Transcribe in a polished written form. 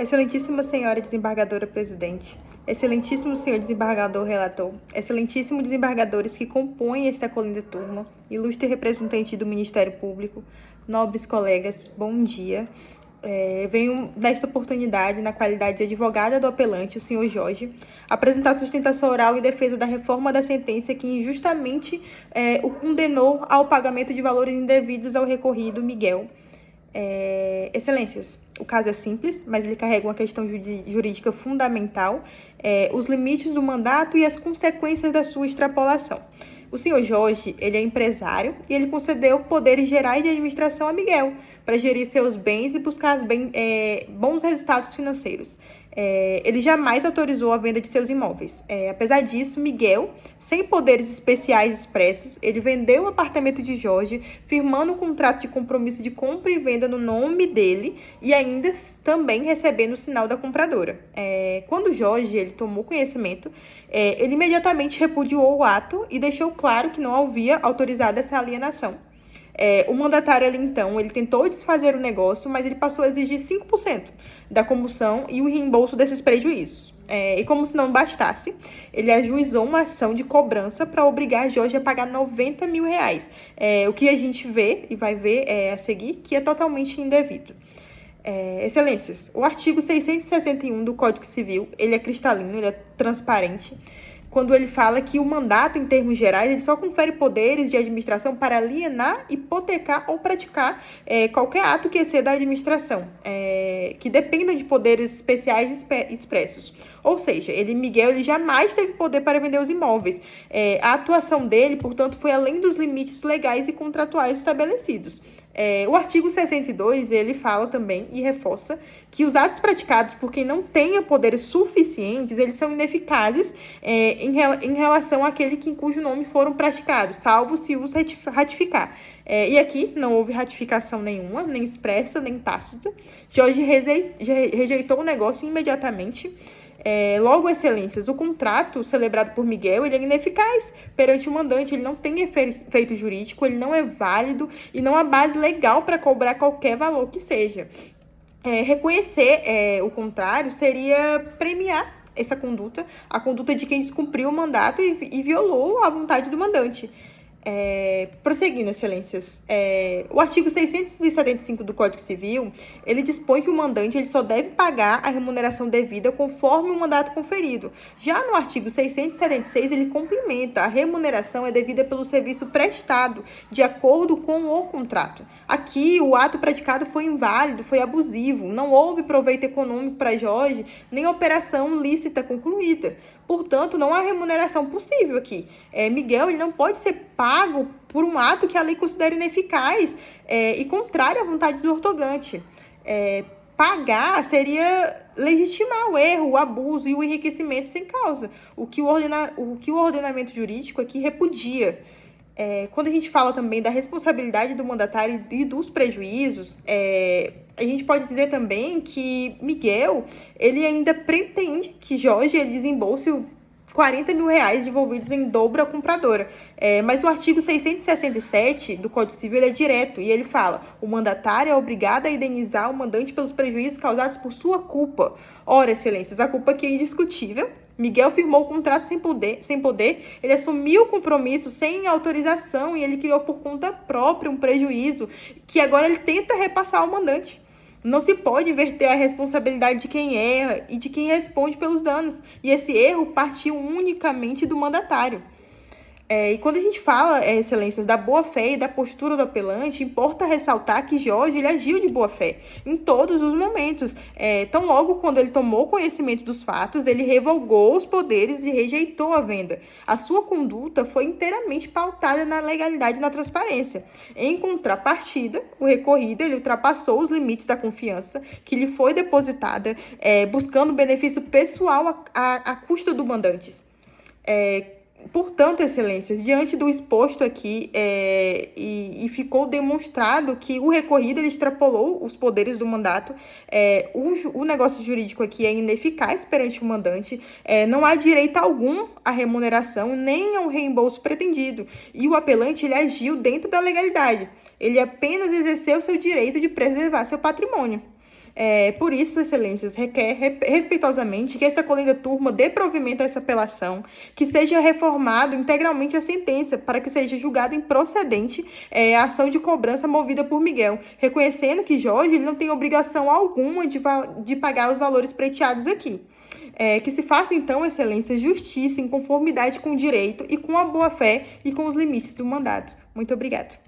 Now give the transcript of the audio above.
Excelentíssima senhora desembargadora presidente, excelentíssimo senhor desembargador relator, excelentíssimos desembargadores que compõem esta colinda turma, ilustre representante do Ministério Público, nobres colegas, bom dia. Venho nesta oportunidade, na qualidade de advogada do apelante, o senhor Jorge, apresentar sustentação oral em defesa da reforma da sentença que injustamente o condenou ao pagamento de valores indevidos ao recorrido Miguel. Excelências, o caso é simples, mas ele carrega uma questão jurídica fundamental, os limites do mandato e as consequências da sua extrapolação. O senhor Jorge, ele é empresário e ele concedeu poderes gerais de administração a Miguel para gerir seus bens e buscar bons resultados financeiros. Ele jamais autorizou a venda de seus imóveis. Apesar disso, Miguel, sem poderes especiais expressos, ele vendeu o apartamento de Jorge, firmando um contrato de compromisso de compra e venda no nome dele e ainda também recebendo o sinal da compradora. Quando Jorge ele tomou conhecimento, ele imediatamente repudiou o ato e deixou claro que não havia autorizado essa alienação. O mandatário ali, então, ele tentou desfazer o negócio, mas ele passou a exigir 5% da comoção e o reembolso desses prejuízos. E como se não bastasse, ele ajuizou uma ação de cobrança para obrigar Jorge a pagar R$90 mil. O que a gente vê e vai ver a seguir, que é totalmente indevido. Excelências, o artigo 661 do Código Civil, ele é cristalino, ele é transparente, quando ele fala que o mandato, em termos gerais, ele só confere poderes de administração para alienar, hipotecar ou praticar qualquer ato que exceda a administração, que dependa de poderes especiais expressos. Ou seja, Miguel, ele jamais teve poder para vender os imóveis. A atuação dele, portanto, foi além dos limites legais e contratuais estabelecidos. O artigo 62, ele fala também e reforça que os atos praticados por quem não tenha poderes suficientes, eles são ineficazes em relação àquele cujo nome foram praticados, salvo se os ratificar. E aqui não houve ratificação nenhuma, nem expressa, nem tácita. Jorge rejeitou o negócio imediatamente. Logo, excelências, o contrato celebrado por Miguel, ele é ineficaz perante o mandante, ele não tem efeito jurídico, ele não é válido e não há base legal para cobrar qualquer valor que seja. Reconhecer o contrário seria premiar essa conduta, a conduta de quem descumpriu o mandato e violou a vontade do mandante. Prosseguindo, excelências, o artigo 675 do Código Civil, ele dispõe que o mandante ele só deve pagar a remuneração devida conforme o mandato conferido. Já no artigo 676, ele complementa: a remuneração é devida pelo serviço prestado, de acordo com o contrato. Aqui, o ato praticado foi inválido, foi abusivo, não houve proveito econômico para Jorge, nem operação lícita concluída. Portanto, não há remuneração possível aqui. Miguel ele não pode ser pago por um ato que a lei considera ineficaz e contrário à vontade do ortogante. Pagar seria legitimar o erro, o abuso e o enriquecimento sem causa, o que o ordenamento jurídico aqui repudia. Quando a gente fala também da responsabilidade do mandatário e dos prejuízos, a gente pode dizer também que Miguel, ele ainda pretende que Jorge ele desembolse R$40 mil devolvidos em dobro à compradora. Mas o artigo 667 do Código Civil é direto e ele fala: o mandatário é obrigado a indenizar o mandante pelos prejuízos causados por sua culpa. Ora, excelências, a culpa aqui é indiscutível. Miguel firmou o contrato sem poder, ele assumiu o compromisso sem autorização e ele criou por conta própria um prejuízo que agora ele tenta repassar ao mandante. Não se pode inverter a responsabilidade de quem erra e de quem responde pelos danos. E esse erro partiu unicamente do mandatário. E quando a gente fala, excelências, da boa-fé e da postura do apelante, importa ressaltar que Jorge ele agiu de boa-fé em todos os momentos. Tão logo quando ele tomou conhecimento dos fatos, ele revogou os poderes e rejeitou a venda. A sua conduta foi inteiramente pautada na legalidade e na transparência. Em contrapartida, o recorrido ele ultrapassou os limites da confiança que lhe foi depositada, buscando benefício pessoal à custa do mandante. Portanto, excelências, diante do exposto aqui, e ficou demonstrado que o recorrido ele extrapolou os poderes do mandato, o negócio jurídico aqui é ineficaz perante o mandante, não há direito algum à remuneração, nem ao reembolso pretendido, e o apelante ele agiu dentro da legalidade, ele apenas exerceu seu direito de preservar seu patrimônio. Por isso, excelências, requer respeitosamente que essa colinda turma dê provimento a essa apelação, que seja reformado integralmente a sentença, para que seja julgada improcedente a ação de cobrança movida por Miguel, reconhecendo que Jorge ele não tem obrigação alguma de pagar os valores pleiteados aqui. Que se faça, então, excelência, justiça em conformidade com o direito e com a boa-fé e com os limites do mandato. Muito obrigada.